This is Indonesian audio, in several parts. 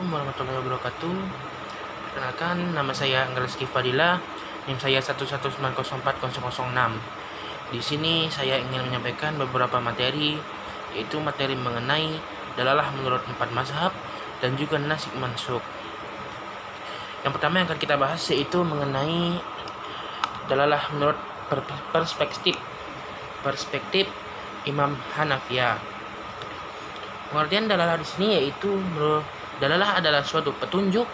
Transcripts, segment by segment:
warahmatullahi wabarakatuh. Perkenalkan, nama saya Angga Rizky Fadila, NIM saya 119040006. Di sini saya ingin menyampaikan beberapa materi, yaitu materi mengenai dalalah menurut 4 mazhab dan juga nasik mansuk. Yang pertama yang akan kita bahas yaitu mengenai dalalah menurut perspektif Imam Hanafiyah. Pengertian dalalah di sini yaitu dalalah adalah suatu petunjuk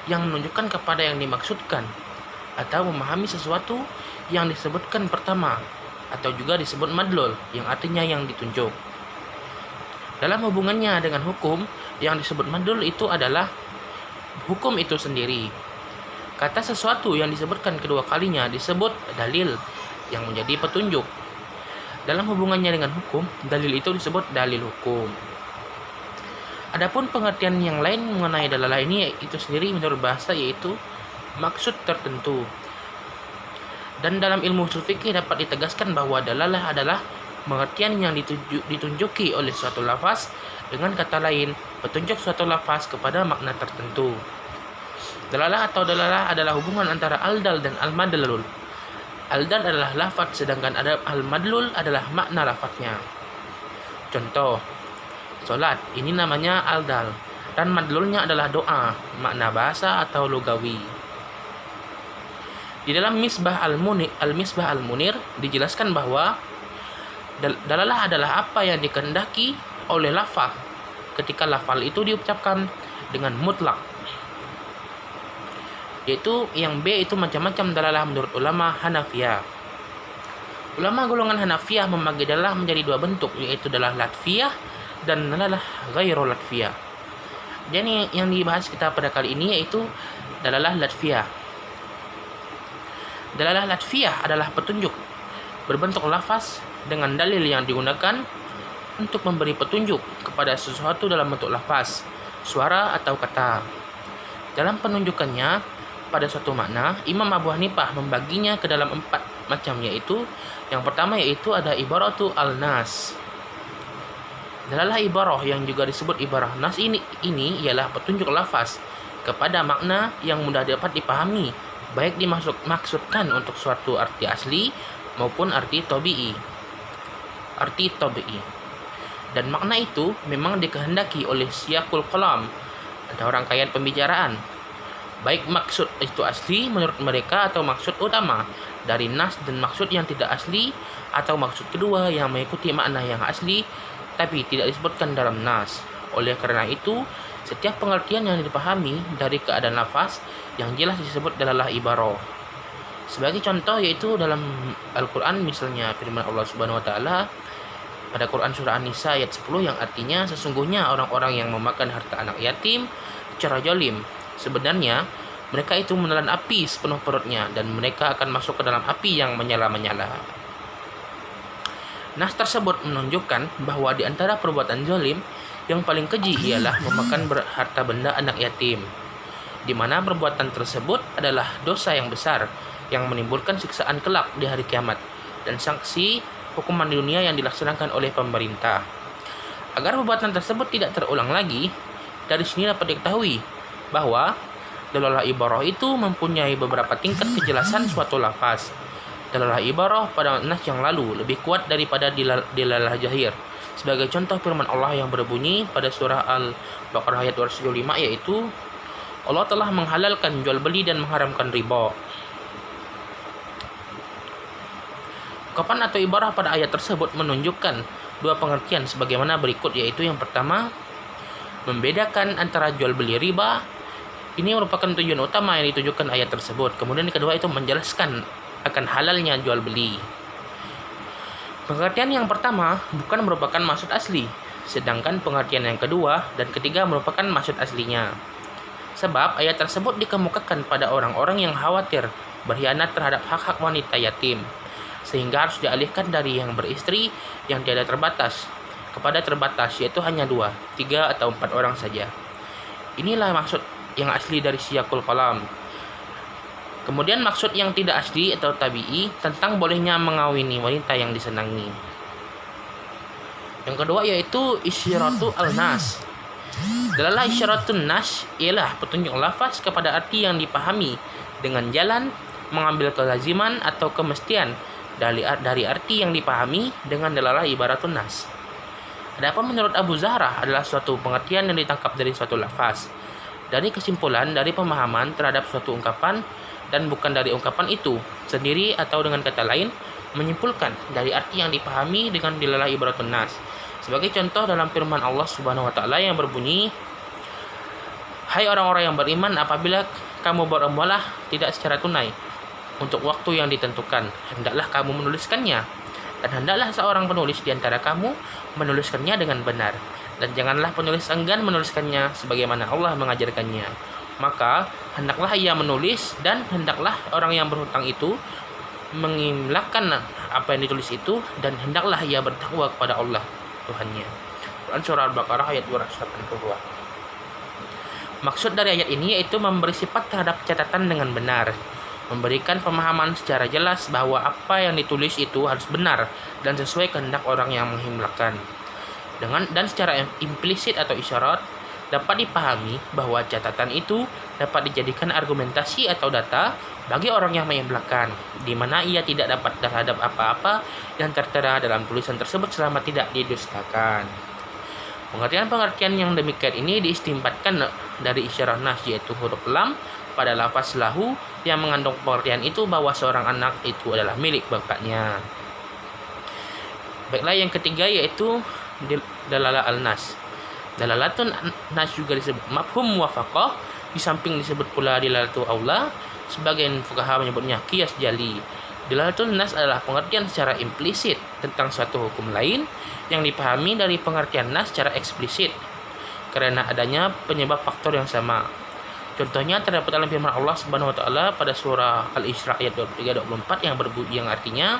yang menunjukkan kepada yang dimaksudkan atau memahami sesuatu yang disebutkan pertama, atau juga disebut madlul yang artinya yang ditunjuk. Dalam hubungannya dengan hukum, yang disebut madlul itu adalah hukum itu sendiri. Kata sesuatu yang disebutkan kedua kalinya disebut dalil yang menjadi petunjuk. Dalam hubungannya dengan hukum, dalil itu disebut dalil hukum. Adapun pengertian yang lain mengenai dalalah ini itu sendiri menurut bahasa yaitu maksud tertentu. Dan dalam ilmu usul fikih dapat ditegaskan bahwa dalalah adalah pengertian yang ditunjuki oleh suatu lafaz dengan kata lain, petunjuk suatu lafaz kepada makna tertentu. Dalalah atau dalalah adalah hubungan antara al-dal dan al-madlul. Al-dal adalah lafaz, sedangkan al-madlul adalah makna lafaznya. Contoh, solat, ini namanya al-dal, dan madlulnya adalah doa, makna bahasa atau lugawi. Di dalam Misbah al-Munir dijelaskan bahwa dalalah adalah apa yang dikehendaki oleh lafaz ketika lafal itu diucapkan dengan mutlak. Yaitu yang B itu macam-macam dalalah menurut ulama Hanafiyah. Ulama golongan Hanafiyah membagi dalalah menjadi dua bentuk, yaitu dalalah latfiyah dan dalalah ghairu latfiyah. Jadi yang dibahas kita pada kali ini yaitu dalalah latfiyah. Dalalah latfiyah adalah petunjuk berbentuk lafaz dengan dalil yang digunakan untuk memberi petunjuk kepada sesuatu dalam bentuk lafaz, suara atau kata. Dalam penunjukannya pada suatu makna, Imam Abu Hanifah membaginya ke dalam 4 macam, yaitu yang pertama yaitu ada ibaratu al-nas. Dalalah ibarah yang juga disebut ibarah nas ini ialah petunjuk lafaz kepada makna yang mudah dapat dipahami, baik dimaksudkan untuk suatu arti asli maupun arti tabi'i. Dan makna itu memang dikehendaki oleh siyaqul kalam atau rangkaian pembicaraan, baik maksud itu asli menurut mereka atau maksud utama dari nas, dan maksud yang tidak asli atau maksud kedua yang mengikuti makna yang asli tapi tidak disebutkan dalam nas. Oleh karena itu, setiap pengertian yang dipahami dari keadaan lafaz yang jelas disebut dalalah ibarah. Sebagai contoh yaitu dalam Al-Quran, misalnya firman Allah Subhanahu wa taala pada Quran surah An-Nisa ayat 10 yang artinya, sesungguhnya orang-orang yang memakan harta anak yatim secara zalim, sebenarnya mereka itu menelan api sepenuh perutnya dan mereka akan masuk ke dalam api yang menyala-menyala. Nas tersebut menunjukkan bahwa di antara perbuatan zalim yang paling keji ialah memakan harta benda anak yatim, di mana perbuatan tersebut adalah dosa yang besar yang menimbulkan siksaan kelak di hari kiamat dan sanksi hukuman di dunia yang dilaksanakan oleh pemerintah. Agar perbuatan tersebut tidak terulang lagi, dari sini dapat diketahui bahwa dalalah ibarah itu mempunyai beberapa tingkat kejelasan suatu lafaz. Dalalah ibarah pada nas yang lalu lebih kuat daripada dalalah zahir. Sebagai contoh firman Allah yang berbunyi pada surah Al-Baqarah ayat 275, yaitu Allah telah menghalalkan jual beli dan mengharamkan riba. Ungkapan atau ibarah pada ayat tersebut menunjukkan dua pengertian sebagaimana berikut, yaitu yang pertama, membedakan antara jual beli riba. Ini merupakan tujuan utama yang ditujukan ayat tersebut. Kemudian yang kedua itu menjelaskan akan halalnya jual beli. Pengertian yang pertama bukan merupakan maksud asli, sedangkan pengertian yang kedua dan ketiga merupakan maksud aslinya. Sebab ayat tersebut dikemukakan pada orang-orang yang khawatir berkhianat terhadap hak-hak wanita yatim, sehingga harus dialihkan dari yang beristri yang tiada terbatas kepada terbatas, yaitu hanya 2, 3, atau 4 orang saja. Inilah maksud yang asli dari siyaqul kalam. Kemudian maksud yang tidak asli atau tabi'i tentang bolehnya mengawini wanita yang disenangi. Yang kedua yaitu isyaratu al-nas. Dalalah isyaratun nas ialah petunjuk lafaz kepada arti yang dipahami dengan jalan mengambil kelaziman atau kemestian dari arti yang dipahami dengan dalalah ibaratun nas. Adapun menurut Abu Zahrah adalah suatu pengertian yang ditangkap dari suatu lafaz, dari kesimpulan dari pemahaman terhadap suatu ungkapan dan bukan dari ungkapan itu sendiri, atau dengan kata lain menyimpulkan dari arti yang dipahami dengan dalalah ibaratun nas. Sebagai contoh dalam firman Allah Subhanahu wa taala yang berbunyi, "Hai orang-orang yang beriman, apabila kamu beramalah tidak secara tunai untuk waktu yang ditentukan, hendaklah kamu menuliskannya, dan hendaklah seorang penulis di antara kamu menuliskannya dengan benar, dan janganlah penulis enggan menuliskannya sebagaimana Allah mengajarkannya. Maka hendaklah ia menulis, dan hendaklah orang yang berhutang itu mengimlakan apa yang ditulis itu, dan hendaklah ia bertakwa kepada Allah Tuhannya." Quran Surah Al-Baqarah ayat 282. Maksud dari ayat ini yaitu memberi sifat terhadap catatan dengan benar, memberikan pemahaman secara jelas bahwa apa yang ditulis itu harus benar dan sesuai kehendak orang yang mengimlakan. Dan secara implisit atau isyarat dapat dipahami bahwa catatan itu dapat dijadikan argumentasi atau data bagi orang yang mengimlakan, di mana ia tidak dapat terhadap apa-apa yang tertera dalam tulisan tersebut selama tidak didustakan. Pengertian-pengertian yang demikian ini diistimbatkan dari isyarat nas, yaitu huruf lam pada lafaz lahu yang mengandung pengertian itu bahwa seorang anak itu adalah milik bapaknya. Baiklah, yang ketiga yaitu dalalah al-nas. Dalalatun nas juga disebut mafhum muwafaqah, di samping disebut pula dilalatu aula. Sebagian fuqaha menyebutnya qiyas jali. Dilalatul nas adalah pengertian secara implisit tentang suatu hukum lain yang dipahami dari pengertian nas secara eksplisit karena adanya penyebab faktor yang sama. Contohnya terdapat dalam firman Allah Subhanahu wa taala pada surah Al-Isra ayat 23-24 yang artinya,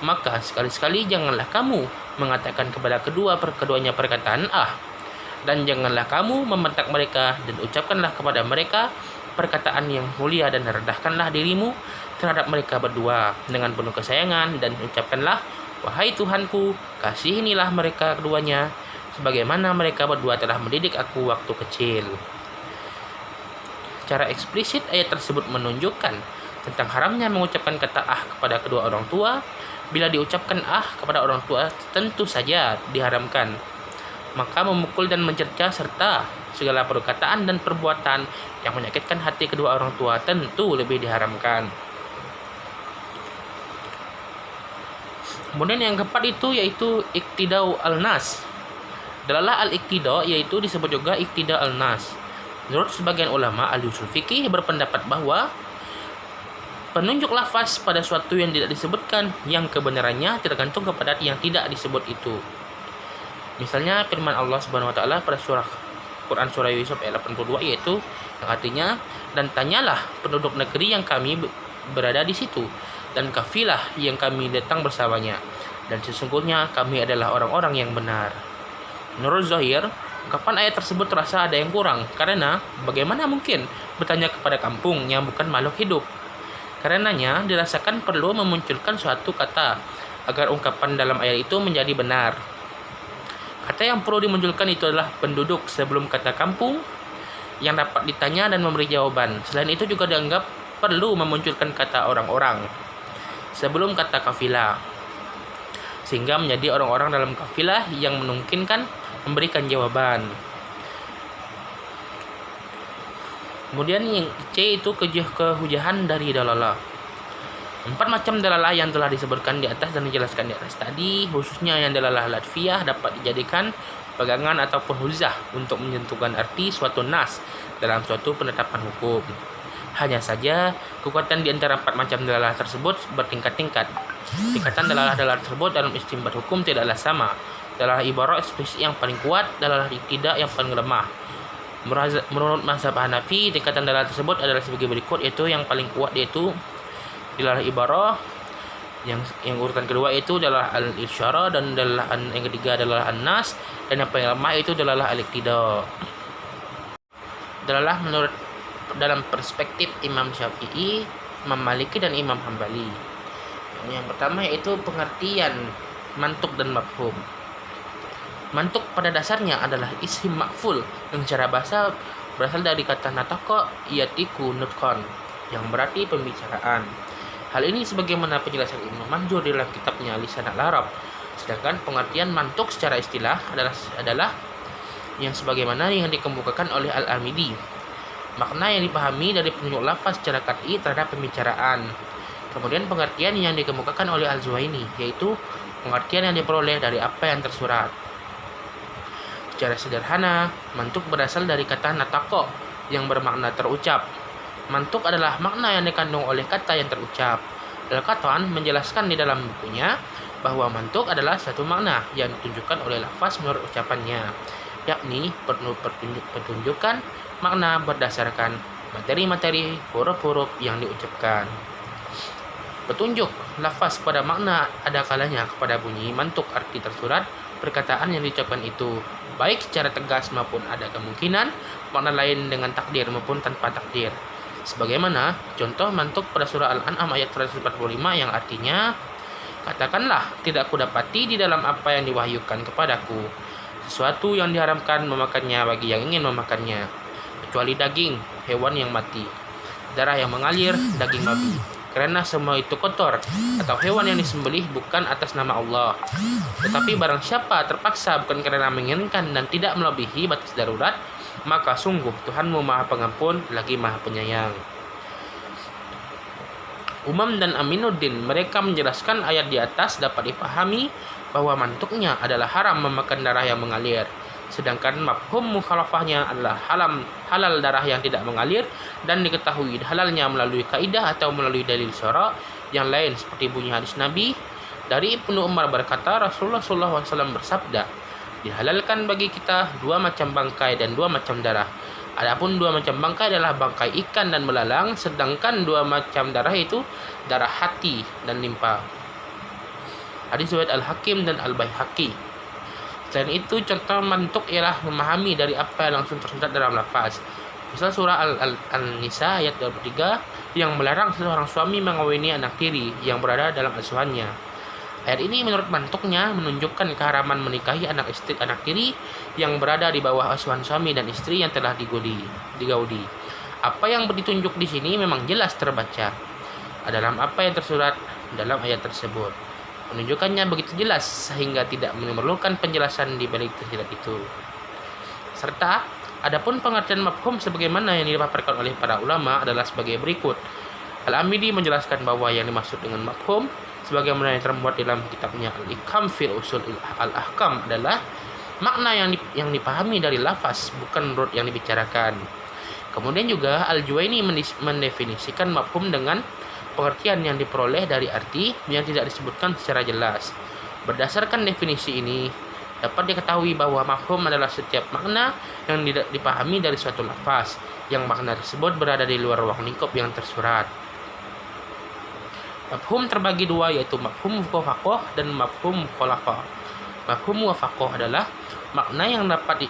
"Maka sekali-sekali janganlah kamu mengatakan kepada keduanya perkataan dan janganlah kamu membentak mereka, dan ucapkanlah kepada mereka perkataan yang mulia, dan rendahkanlah dirimu terhadap mereka berdua dengan penuh kesayangan, dan ucapkanlah, wahai Tuhanku, kasihinilah mereka keduanya sebagaimana mereka berdua telah mendidik aku waktu kecil." Secara eksplisit ayat tersebut menunjukkan tentang haramnya mengucapkan kata kepada kedua orang tua. Bila diucapkan kepada orang tua tentu saja diharamkan. Maka memukul dan mencerca serta segala perkataan dan perbuatan yang menyakitkan hati kedua orang tua tentu lebih diharamkan. Kemudian yang keempat itu yaitu iktidau al-nas. Dalalah al-iktida yaitu disebut juga iktida al-nas. Menurut sebagian ulama ahli usul fikih berpendapat bahwa penunjuk lafaz pada suatu yang tidak disebutkan yang kebenarannya tergantung kepada yang tidak disebut itu. Misalnya firman Allah Subhanahu wa taala pada Quran surah Yusuf ayat 82 yaitu yang artinya, "Dan tanyalah penduduk negeri yang kami berada di situ, dan kafilah yang kami datang bersamanya, dan sesungguhnya kami adalah orang-orang yang benar." Menurut Zahir, ungkapan ayat tersebut terasa ada yang kurang, karena bagaimana mungkin bertanya kepada kampung yang bukan makhluk hidup? Karenanya dirasakan perlu memunculkan suatu kata agar ungkapan dalam ayat itu menjadi benar. Kata yang perlu dimunculkan itu adalah penduduk sebelum kata kampung yang dapat ditanya dan memberi jawaban. Selain itu juga dianggap perlu memunculkan kata orang-orang sebelum kata kafilah, sehingga menjadi orang-orang dalam kafilah yang memungkinkan memberikan jawaban. Kemudian yang C itu kehujahan dari dalalah. 4 macam dalalah yang telah disebutkan di atas dan dijelaskan di atas tadi, khususnya yang dalalah latfiyah, dapat dijadikan pegangan ataupun hujah untuk menentukan arti suatu nas dalam suatu penetapan hukum. Hanya saja kekuatan di antara 4 macam dalalah tersebut bertingkat-tingkat. Tingkatan dalalah tersebut dalam istinbat hukum tidaklah sama. Dalalah ibarat eksplisit yang paling kuat, dalalah tidak yang paling lemah. Menurut mazhab Hanafi, tingkatan dalalah tersebut adalah sebagai berikut, yaitu yang paling kuat yaitu dalalah ibarah, yang urutan kedua itu adalah al-isyarah, dan dalalah yang ketiga adalah an-nas, dan yang paling lemah itu dalalah al-iqtida. Dalalah menurut dalam perspektif Imam Syafi'i, Imam Maliki, dan Imam Hambali. Yang pertama yaitu pengertian mantuk dan mafhum. Mantuk pada dasarnya adalah isim ma'ful yang secara bahasa berasal dari kata nataka yatiku nutkon yang berarti pembicaraan. Hal ini sebagaimana penjelasan Ibnu Manjur dalam kitabnya Lisan al-Arab. Sedangkan pengertian mantuk secara istilah adalah yang sebagaimana yang dikemukakan oleh Al-Amidi. Makna yang dipahami dari penunjuk lafaz secara qat'i terhadap pembicaraan. Kemudian pengertian yang dikemukakan oleh Al-Zuhaini, yaitu pengertian yang diperoleh dari apa yang tersurat. Secara sederhana, mantuk berasal dari kata natako yang bermakna terucap. Mantuk adalah makna yang dikandung oleh kata yang terucap. Al-Qattan menjelaskan di dalam bukunya bahwa mantuk adalah satu makna yang ditunjukkan oleh lafaz menurut ucapannya, yakni pertunjukan makna berdasarkan materi-materi huruf-huruf yang diucapkan. Petunjuk lafaz pada makna ada kalanya kepada bunyi mantuk arti tersurat perkataan yang diucapkan itu, baik secara tegas maupun ada kemungkinan makna lain dengan takdir maupun tanpa takdir. Sebagaimana contoh mantuk pada surah Al-An'am ayat 145 yang artinya, katakanlah tidak kudapati di dalam apa yang diwahyukan kepadaku sesuatu yang diharamkan memakannya bagi yang ingin memakannya, kecuali daging hewan yang mati, darah yang mengalir, daging babi, karena semua itu kotor, atau hewan yang disembelih bukan atas nama Allah. Tetapi barang siapa terpaksa bukan karena menginginkan dan tidak melebihi batas darurat, maka sungguh Tuhanmu Maha Pengampun lagi Maha Penyayang. Umam dan Aminuddin mereka menjelaskan ayat di atas dapat dipahami bahwa mantuknya adalah haram memakan darah yang mengalir. Sedangkan mafhum mukhalafahnya adalah halal darah yang tidak mengalir dan diketahui halalnya melalui kaidah atau melalui dalil syara yang lain seperti bunyi hadis Nabi dari Ibnu Umar berkata, Rasulullah SAW bersabda, dihalalkan bagi kita dua macam bangkai dan dua macam darah. Adapun dua macam bangkai adalah bangkai ikan dan belalang, sedangkan dua macam darah itu darah hati dan limpa. Hadis riwayat Al-Hakim dan Al-Baihaqi. Selain itu, contoh mantuk ialah memahami dari apa yang langsung tersurat dalam lafaz. Misal surah Al-Nisa ayat 23 yang melarang seorang suami mengawini anak tiri yang berada dalam asuhannya. Ayat ini menurut mantuknya menunjukkan keharaman menikahi anak tiri yang berada di bawah asuhan suami dan istri yang telah digaudi. Apa yang ditunjuk di sini memang jelas terbaca dalam apa yang tersurat dalam ayat tersebut. Menunjukkannya begitu jelas sehingga tidak memerlukan penjelasan di balik tersirat itu. Serta adapun pengertian mafhum sebagaimana yang dipaparkan oleh para ulama adalah sebagai berikut. Al-Amidi menjelaskan bahwa yang dimaksud dengan mafhum sebagaimana yang termuat dalam kitabnya Al-Ikam fil Usul Al-Ahkam adalah makna yang dipahami dari lafaz, bukan menurut yang dibicarakan. Kemudian juga Al-Juwaini mendefinisikan mafhum dengan pengertian yang diperoleh dari arti yang tidak disebutkan secara jelas. Berdasarkan definisi ini, dapat diketahui bahwa mafhum adalah setiap makna yang dipahami dari suatu lafaz, yang makna tersebut berada di luar ruang lingkup yang tersurat. Mafhum terbagi dua, yaitu mafhum muwafaqah dan mafhum mukhalafah. Mafhum muwafaqah adalah makna yang dapat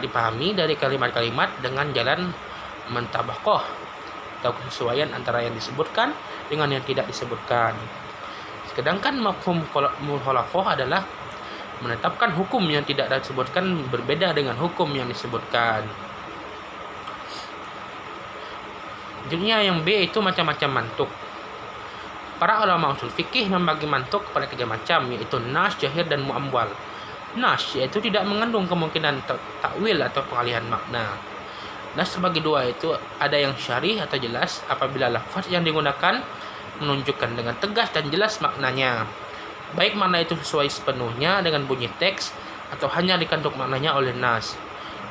dipahami dari kalimat-kalimat dengan jalan mentabaqah atau kesesuaian antara yang disebutkan dengan yang tidak disebutkan. Sedangkan mafhum mukhalafah adalah menetapkan hukum yang tidak disebutkan berbeda dengan hukum yang disebutkan. Jenisnya yang B itu macam-macam mantuk. Para ulama usul fikih membagi mantuk kepada tiga macam, yaitu nas, jahir, dan mu'amwal. Nas yaitu tidak mengandung kemungkinan takwil atau pengalihan makna. Nas terbagi dua, yaitu ada yang syarih atau jelas apabila lafaz yang digunakan menunjukkan dengan tegas dan jelas maknanya, baik makna itu sesuai sepenuhnya dengan bunyi teks atau hanya dikandung maknanya oleh nas.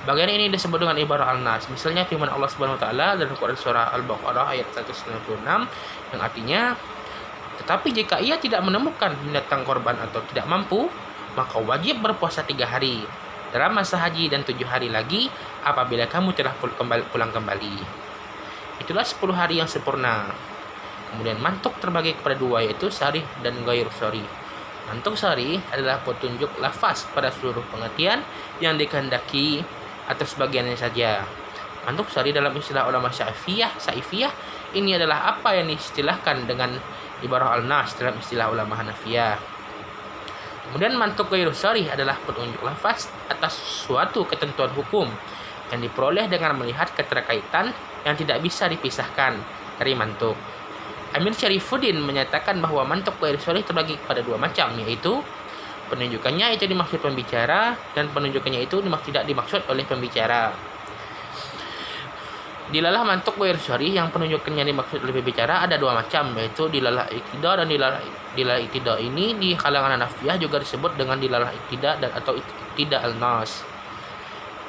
Bagian ini disebut dengan ibarat al-nas. Misalnya firman Allah Subhanahu wa taala dalam Quran surah Al-Baqarah ayat 196 yang artinya, tetapi jika ia tidak menemukan binatang korban atau tidak mampu, maka wajib berpuasa 3 hari dalam masa haji dan 7 hari lagi apabila kamu telah pulang kembali. Itulah 10 hari yang sempurna. Kemudian mantuk terbagi kepada dua, yaitu sarih dan ghair sarih. Mantuk sarih adalah petunjuk lafaz pada seluruh pengertian yang dikehendaki atau sebagiannya saja. Mantuk sarih dalam istilah ulama Syafi'iyah ini adalah apa yang diistilahkan dengan ibarah al-nas dalam istilah ulama Hanafiyah. Kemudian mantuk ghairu sharih adalah petunjuk lafaz atas suatu ketentuan hukum yang diperoleh dengan melihat keterkaitan yang tidak bisa dipisahkan dari mantuk. Amir Syarifuddin menyatakan bahwa mantuk ghairu sharih terbagi pada dua macam, yaitu penunjukannya itu dimaksud pembicara dan penunjukannya itu tidak dimaksud oleh pembicara. Dilalah mantuk ghairu sharih yang penunjukannya dimaksud oleh pembicara ada dua macam, yaitu dilalah iktida dan dilalah iktida ini di kalangan Hanafiyah juga disebut dengan dilalah iktida dan atau iktida al-nas.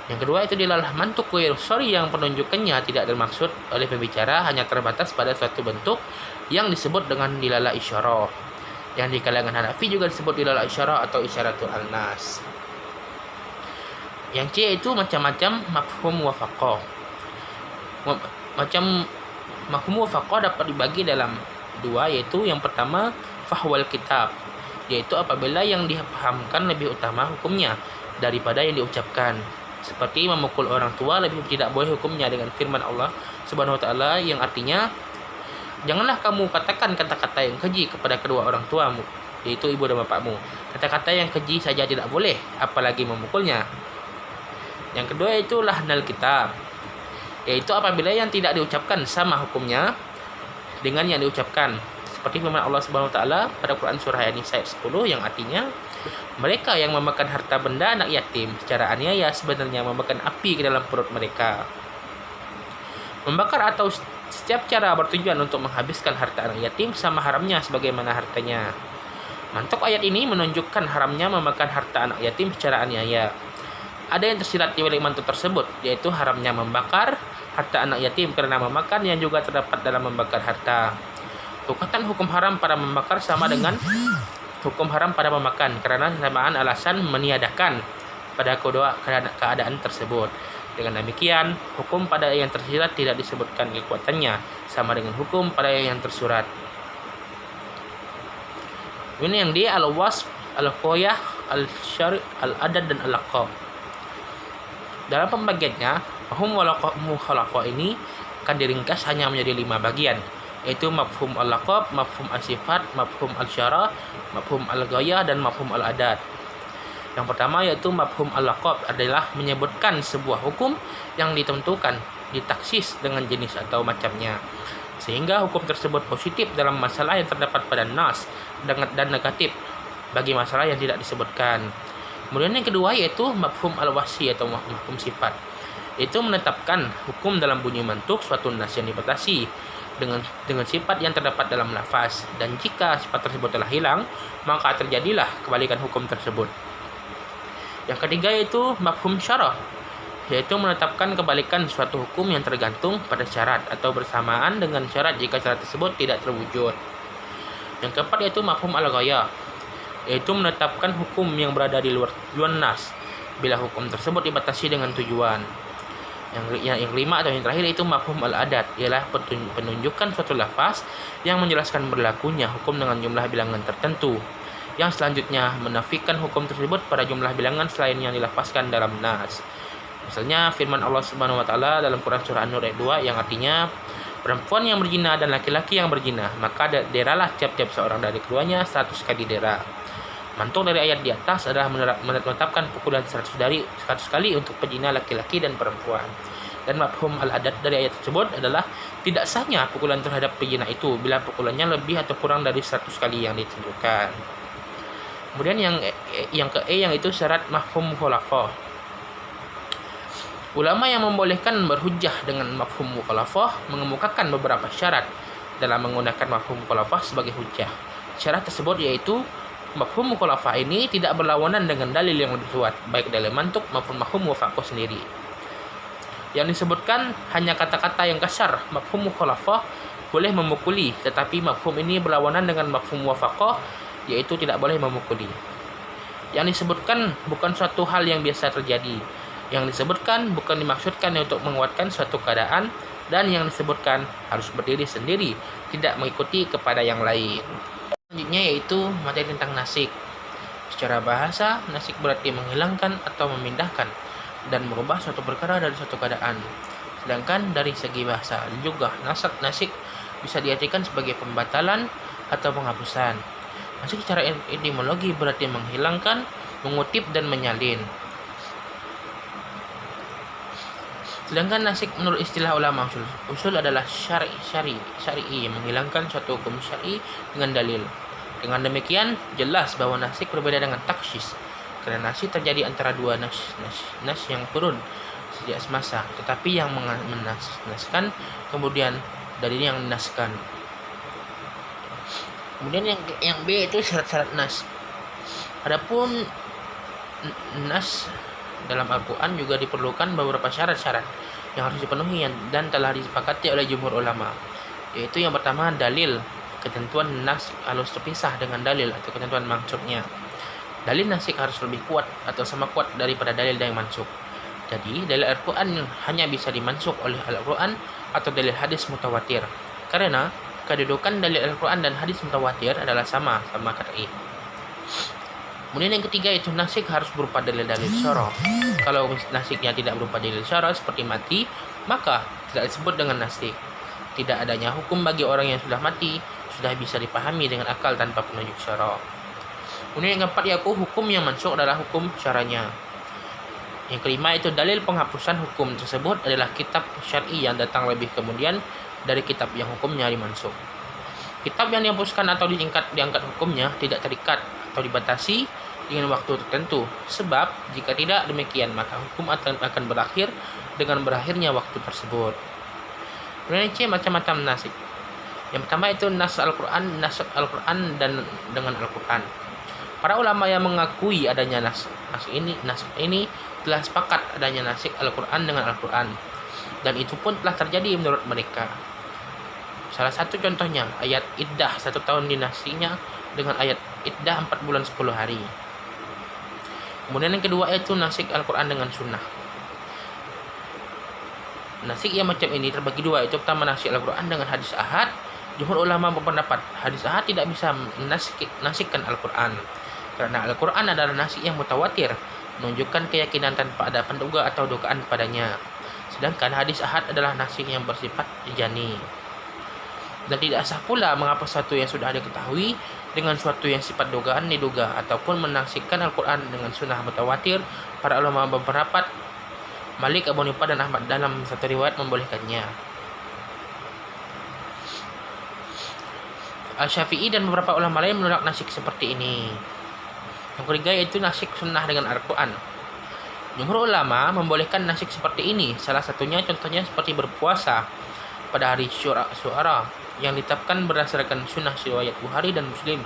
Yang kedua itu dilalah mantuk ghairu sharih yang penunjukannya tidak dimaksud oleh pembicara, hanya terbatas pada suatu bentuk yang disebut dengan dilalah isyarah. Yang di kalangan Hanafi juga disebut dilalah isyarah atau isyaratul al-nas. Yang C itu macam-macam mafhum wafaqah. Macam mafhum wafaqah dapat dibagi dalam dua, yaitu yang pertama fahwal kitab, yaitu apabila yang dipahamkan lebih utama hukumnya daripada yang diucapkan, seperti memukul orang tua lebih tidak boleh hukumnya dengan firman Allah Subhanahu wa taala yang artinya, janganlah kamu katakan kata-kata yang keji kepada kedua orang tuamu, yaitu ibu dan bapakmu. Kata-kata yang keji saja tidak boleh, apalagi memukulnya. Yang kedua itu lahnal kitab, yaitu apabila yang tidak diucapkan sama hukumnya dengan yang diucapkan, seperti firman Allah Subhanahu wa taala pada Quran surah An-Nisa ayat 10 yang artinya, mereka yang memakan harta benda anak yatim secara aniaya sebenarnya memakan api ke dalam perut mereka. Membakar atau setiap cara bertujuan untuk menghabiskan harta anak yatim sama haramnya sebagaimana hartanya. Mantuk ayat ini menunjukkan haramnya memakan harta anak yatim secara aniaya. Ada yang tersirat di balik mantuk tersebut, yaitu haramnya membakar harta anak yatim karena memakan yang juga terdapat dalam membakar harta. Kekuatan hukum haram pada membakar sama dengan hukum haram pada memakan karena samaan alasan meniadakan pada kedua keadaan tersebut. Dengan demikian, hukum pada yang tersirat tidak disebutkan kekuatannya sama dengan hukum pada yang tersurat. Ini yang di al-wasf, al-qoyah, al-syari', al-adad dan al-laqab. Dalam pembagiannya, mafhum mukhalafah ini akan diringkas hanya menjadi 5 bagian, yaitu mafhum al-laqab, mafhum al-sifat, mafhum al-syara', mafhum al-ghayah dan mafhum al-adad. Yang pertama yaitu mafhum al-laqab adalah menyebutkan sebuah hukum yang ditentukan, ditaksis dengan jenis atau macamnya, sehingga hukum tersebut positif dalam masalah yang terdapat pada nas dan negatif bagi masalah yang tidak disebutkan. Kemudian yang kedua yaitu mafhum al-wasi atau mafhum sifat, yaitu menetapkan hukum dalam bunyi mantuk suatu nas yang dibatasi dengan sifat yang terdapat dalam lafaz, dan jika sifat tersebut telah hilang maka terjadilah kebalikan hukum tersebut. Yang ketiga yaitu mafhum syarah, yaitu menetapkan kebalikan suatu hukum yang tergantung pada syarat atau bersamaan dengan syarat jika syarat tersebut tidak terwujud. Yang keempat yaitu mafhum al-ghayah, yaitu menetapkan hukum yang berada di luar tujuan nas bila hukum tersebut dibatasi dengan tujuan. Yang kelima atau yang terakhir itu mafhum al-adad, ialah penunjukan suatu lafaz yang menjelaskan berlakunya hukum dengan jumlah bilangan tertentu. Yang selanjutnya menafikan hukum tersebut pada jumlah bilangan selain yang dilafazkan dalam nas. Misalnya firman Allah Subhanahu wa taala dalam Quran surah An-Nur ayat 2 yang artinya, perempuan yang berzina dan laki-laki yang berzina, maka deralah tiap-tiap seorang dari keduanya 100 kali dera. Mantuk dari ayat di atas adalah menetapkan pukulan 100 kali untuk pezina laki-laki dan perempuan. Dan mafhum al-adad dari ayat tersebut adalah tidak sahnya pukulan terhadap pezina itu bila pukulannya lebih atau kurang dari 100 kali yang ditentukan. Kemudian yang ke E yang itu syarat mafhum mukhalafah. Ulama yang membolehkan berhujjah dengan mafhum mukhalafah mengemukakan beberapa syarat dalam menggunakan mafhum mukhalafah sebagai hujjah. Syarat tersebut yaitu mafhum mukhalafah ini tidak berlawanan dengan dalil yang lebih kuat, baik dalil mantuk maupun mafhum wafaqah sendiri. Yang disebutkan hanya kata-kata yang kasar. Mafhum mukhalafah boleh memukuli, tetapi mafhum ini berlawanan dengan mafhum wafaqah, yaitu tidak boleh memukuli. Yang disebutkan bukan suatu hal yang biasa terjadi. Yang disebutkan bukan dimaksudkan untuk menguatkan suatu keadaan, dan yang disebutkan harus berdiri sendiri, tidak mengikuti kepada yang lain. Selanjutnya yaitu materi tentang nasik. Secara bahasa, nasik berarti menghilangkan atau memindahkan dan merubah suatu perkara dari suatu keadaan. Sedangkan dari segi bahasa juga nasik bisa diartikan sebagai pembatalan atau penghapusan. Nasik secara etimologi berarti menghilangkan, mengutip, dan menyalin. Sedangkan nasik menurut istilah ulama usul adalah syar'i yang menghilangkan suatu hukum syar'i dengan dalil. Dengan demikian jelas bahwa nasik berbeda dengan taksis, karena nasik terjadi antara dua nas yang turun sejak semasa, tetapi yang menaskan kemudian dari yang menaskan. Kemudian yang B itu syarat-syarat nas. Adapun nas dalam Al-Quran juga diperlukan beberapa syarat-syarat yang harus dipenuhi dan telah disepakati oleh jumhur ulama, yaitu yang pertama dalil. Ketentuan nas harus terpisah dengan dalil atau ketentuan maksudnya. Dalil nasik harus lebih kuat atau sama kuat daripada dalil yang mansuk. Jadi dalil Al-Quran hanya bisa dimansuk oleh Al-Quran atau dalil hadis mutawatir, karena kedudukan dalil Al-Quran dan hadis mutawatir adalah sama kat'i. Kemudian yang ketiga itu nasik harus berupa dalil-dalil syara. Kalau nasiknya tidak berupa dalil syara seperti mati, maka tidak disebut dengan nasik. Tidak adanya hukum bagi orang yang sudah mati sudah bisa dipahami dengan akal tanpa penunjuk syara. Kemudian yang keempat yaitu hukum yang mansuk adalah hukum syaranya. Yang kelima itu dalil penghapusan hukum tersebut adalah kitab syar'i yang datang lebih kemudian dari kitab yang hukumnya dimansuk. Kitab yang dihapuskan atau diangkat hukumnya tidak terikat atau dibatasi dengan waktu tertentu, sebab jika tidak demikian maka hukum akan berakhir dengan berakhirnya waktu tersebut. Kemudian C, macam-macam nasik. Yang pertama itu nas Al-Quran dan dengan Al-Quran. Para ulama yang mengakui adanya nas ini telah sepakat adanya nasik Al-Quran dengan Al-Quran, dan itu pun telah terjadi menurut mereka. Salah satu contohnya ayat iddah 1 tahun dinasinya dengan ayat iddah 4 bulan 10 hari. Kemudian yang kedua yaitu nasik Al-Quran dengan sunnah. Nasik yang macam ini terbagi dua, yaitu pertama nasik Al-Quran dengan hadis ahad. Jumhur ulama berpendapat hadis ahad tidak bisa menasikkan Al-Quran, karena Al-Quran adalah nasik yang mutawatir, menunjukkan keyakinan tanpa ada penduga atau dugaan padanya. Sedangkan hadis ahad adalah nasik yang bersifat ijani. Dan tidak sah pula mengapa sesuatu yang sudah diketahui dengan suatu yang sifat dugaan diduga, ataupun menasikkan Al-Quran dengan sunnah mutawatir. Para ulama berpendapat Malik, Abu Hanifah, dan Ahmad dalam satu riwayat membolehkannya. Al-Syafi'i dan beberapa ulama lain menolak nasik seperti ini. Yang ketiga yaitu nasik sunnah dengan Al-Quran. Jumhur ulama membolehkan nasik seperti ini. Salah satunya contohnya seperti berpuasa pada hari Syu'ara yang ditetapkan berdasarkan sunnah riwayat Bukhari dan Muslim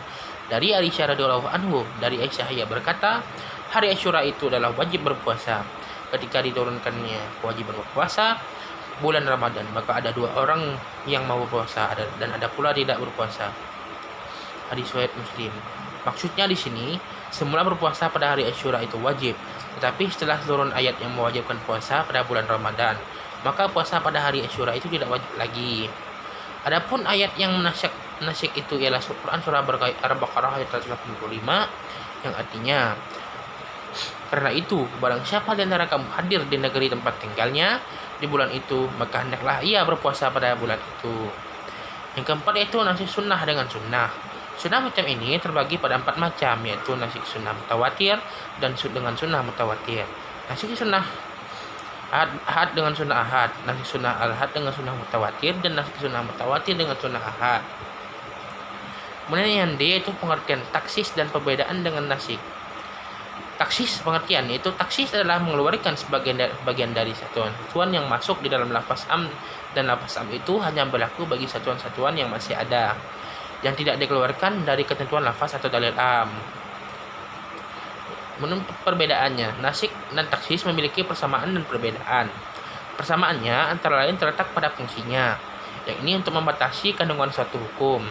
dari Aisyah radhiyallahu anhu. Dari Aisyah ia berkata, hari Asyura itu adalah wajib berpuasa. Ketika diturunkannya kewajiban berpuasa bulan Ramadan, maka ada 2 orang yang mau berpuasa dan ada pula tidak berpuasa. Hadis riwayat Muslim. Maksudnya di sini semula berpuasa pada hari Asyura itu wajib, tetapi setelah turun ayat yang mewajibkan puasa pada bulan Ramadan, maka puasa pada hari Asyura itu tidak wajib lagi. Adapun ayat yang nasik itu ialah Quran surah Al-Baqarah ayat 185 yang artinya, karena itu barang siapa di antara kamu hadir di negeri tempat tinggalnya di bulan itu, maka hendaklah ia berpuasa pada bulan itu. Yang keempat yaitu nasik sunnah dengan sunnah. Sunnah macam ini terbagi pada 4 macam, yaitu nasik sunnah mutawatir dan dengan sunnah mutawatir. Nasik sunnah ahad dengan sunnah ahad, nasik sunnah al-ahad dengan sunnah mutawatir, dan nasik sunnah mutawatir dengan sunnah ahad. Kemudian yang D yaitu pengertian taksis dan perbedaan dengan nasik. Taksis pengertian yaitu taksis adalah mengeluarkan bagian dari satuan-satuan yang masuk di dalam lafaz am, dan lafaz am itu hanya berlaku bagi satuan-satuan yang masih ada, yang tidak dikeluarkan dari ketentuan lafaz atau dalil am. Menurut perbedaannya, nasik dan taksis memiliki persamaan dan perbedaan. Persamaannya antara lain terletak pada fungsinya, yang ini untuk membatasi kandungan suatu hukum.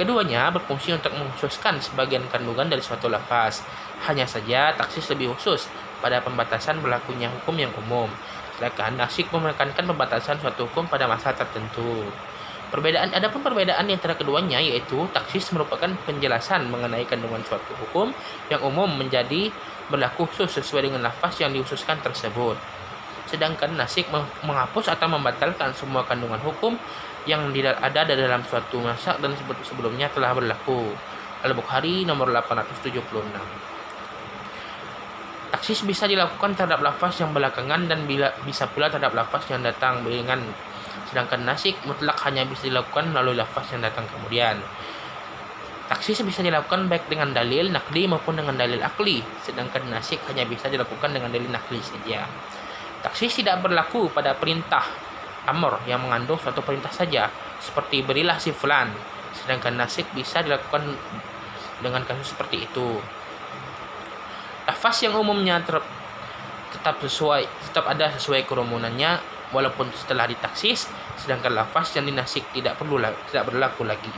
Keduanya berfungsi untuk mengkhususkan sebagian kandungan dari suatu lafaz. Hanya saja taksis lebih khusus pada pembatasan berlakunya hukum yang umum, sedangkan nasik menekankan pembatasan suatu hukum pada masa tertentu. Adapun perbedaan di antara keduanya yaitu taksis merupakan penjelasan mengenai kandungan suatu hukum yang umum menjadi berlaku khusus sesuai dengan lafaz yang dikhususkan tersebut. Sedangkan nasik menghapus atau membatalkan semua kandungan hukum yang ada dalam suatu masa dan sebelumnya telah berlaku. Al-Bukhari nomor 876. Taksis bisa dilakukan terhadap lafaz yang belakangan dan bisa pula terhadap lafaz yang datang beriringan. Sedangkan nasik mutlak hanya bisa dilakukan melalui lafaz yang datang kemudian. Taksis bisa dilakukan baik dengan dalil nakli maupun dengan dalil akli, sedangkan nasik hanya bisa dilakukan dengan dalil nakli saja. Taksis tidak berlaku pada perintah amr yang mengandung suatu perintah saja, seperti berilah si fulan, sedangkan nasik bisa dilakukan dengan kasus seperti itu. Lafaz yang umumnya tetap ada sesuai kerumunannya walaupun setelah ditaksis, sedangkan lafaz yang dinasik tidak berlaku lagi.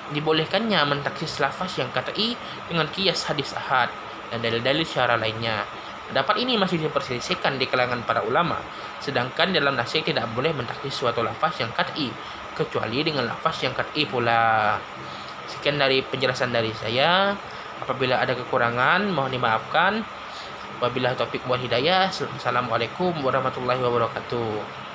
Dibolehkannya mentaksis lafaz yang qat'i dengan qiyas hadis ahad dan dalil-dalil syara lainnya. Pendapat ini masih diperselisihkan di kalangan para ulama, sedangkan dalam nasik tidak boleh mentaksis suatu lafaz yang qat'i kecuali dengan lafaz yang qat'i pula. Sekian dari penjelasan dari saya. Apabila ada kekurangan mohon dimaafkan. Wabillahi taufiq wal hidayah. Assalamualaikum warahmatullahi wabarakatuh.